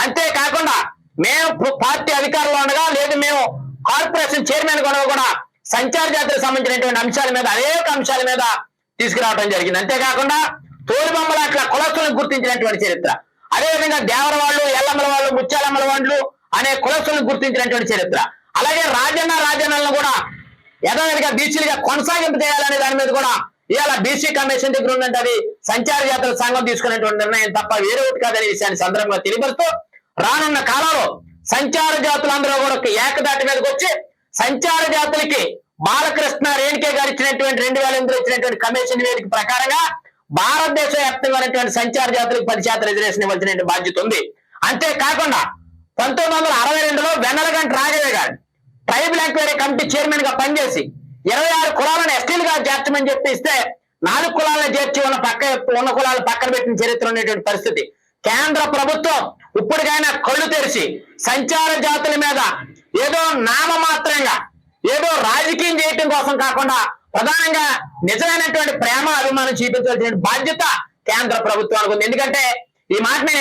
అంతేకాకుండా మేము పార్టీ అధికారంలో ఉండగా లేదు మేము కార్పొరేషన్ చైర్మన్ కూడా సంచార జాతులకు సంబంధించినటువంటి అంశాల మీద అనేక అంశాల మీద తీసుకురావడం జరిగింది. అంతేకాకుండా తోలుబొమ్మల అట్లా కులస్తులను గుర్తించినటువంటి చరిత్ర, అదేవిధంగా దేవర వాళ్ళు, ఎల్లమ్మల వాళ్ళు, ముత్యాలమ్మల వాళ్ళు అనే కులస్తులను గుర్తించినటువంటి చరిత్ర, అలాగే రాజన్నలను కూడా యథావిధిగా బీసీలుగా కొనసాగింపు చేయాలనే దాని మీద కూడా ఇవాళ బీసీ కమిషన్ దగ్గర ఉన్నట్టు అది సంచార జాతుల సంఘం తీసుకున్నటువంటి నిర్ణయం తప్ప వేరే ఒకటి కాదనే విషయాన్ని సందర్భంగా తెలియపరుస్తూ రానున్న కాలంలో సంచార జాతులందరూ కూడా ఏకదాటి మీదకి వచ్చి సంచార జాతులకి బాలకృష్ణ రేణుకే గారు ఇచ్చినటువంటి 2008 ఇచ్చినటువంటి కమిషన్ నివేదిక ప్రకారంగా భారతదేశ వ్యాప్తంగా ఉన్నటువంటి సంచార జాతులకు 10% రిజర్వేషన్ ఇవ్వాల్సిన బాధ్యత ఉంది. అంతేకాకుండా 1962లో వెన్నెలగంటి రాఘవయ్య గారు ట్రైబల్ ఎంక్వైరీ కమిటీ చైర్మన్ గా పనిచేసి 26 కులాలను ఎస్టీలుగా చేర్చమని చెప్పి ఇస్తే 4 కులాలను చేర్చి ఉన్న కులాలను పక్కన పెట్టిన చరిత్ర ఉన్నటువంటి పరిస్థితి. కేంద్ర ప్రభుత్వం ఇప్పటికైనా కళ్ళు తెరిచి సంచార జాతుల మీద ఏదో నామమాత్రంగా ఏదో రాజకీయం చేయటం కోసం కాకుండా ప్రధానంగా నిజమైనటువంటి ప్రేమ అభిమానం చూపించాల్సిన బాధ్యత కేంద్ర ప్రభుత్వానికి ఉంది. ఎందుకంటే ఈ మాట నేను